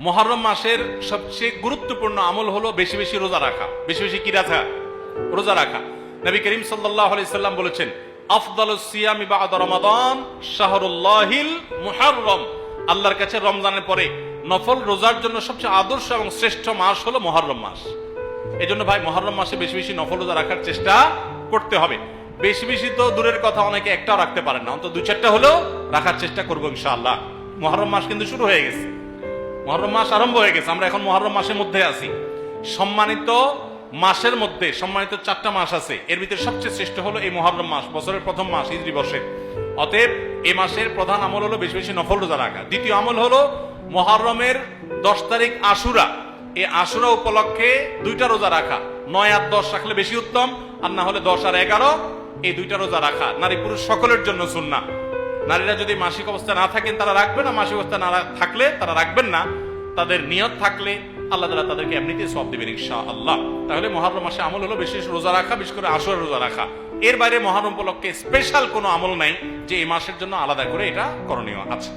মুহররম মাসের সবচেয়ে গুরুত্বপূর্ণ আমল হলো বেশি বেশি রোজা রাখা। বেশি বেশি কি রাখা? রোজা রাখা। নবী করিম সাল্লাল্লাহু আলাইহি সাল্লাম বলেছেন, আফদালুস সিয়ামি বা'দা রমাদান শাহরুল্লাহিল মুহররম। আল্লাহর কাছে রমজানের পরে নফল রোজার জন্য সবচেয়ে আদর্শ এবং শ্রেষ্ঠ মাস হলো মুহররম মাস। এজন্য ভাই মুহররম মাসে বেশি বেশি নফল রোজা রাখার চেষ্টা করতে হবে। বেশি বেশি তো দূরের কথা, অনেকে একটাও রাখতে পারেন না, অন্তত 2-4টা হলেও রাখার চেষ্টা করবো ইনশাআল্লাহ। মুহররম মাস কিন্তু শুরু হয়ে গেছে, মুহররম মাস আরম্ভ হয়ে গেছে। আমরা এখন মুহররম মাসের মধ্যে আছি। সম্মানিত মাসের মধ্যে সম্মানিত 4টা মাস আছে, এর ভিতরে সবচেয়ে শ্রেষ্ঠ হলো এই মুহররম মাস, বছরের প্রথম মাস, হিজরি বর্ষের। অতএব এই মাসের প্রধান আমল হলো বেশি বেশি নফল রোজা রাখা। দ্বিতীয় আমল হলো মুহররমের 10 তারিখ আশুরা, এই আশুরা উপলক্ষে 2টা রোজা রাখা। 9 আর 10 রাখলে বেশি উত্তম, আর না হলে 10 আর 11 এই 2টা রোজা রাখা নারী পুরুষ সকলের জন্য সুন্নাহ। নারীরা যদি মাসিক অবস্থা না থাকেন তারা রাখবেন না, মাসিক অবস্থা না থাকলে তারা রাখবেন না। তাদের নিয়ত থাকলে আল্লাহ তাআলা তাদেরকে এমনিতেই সওয়াব দিবেন ইনশাআল্লাহ। তাহলে মুহররম মাসে আমল হলো বেশি রোজা রাখা, বিশেষ করে আশুরা রোজা রাখা। এর বাইরে মুহররম উপলক্ষে স্পেশাল কোনো আমল নাই যে এই মাসের জন্য আলাদা করে এটা করণীয় আছে।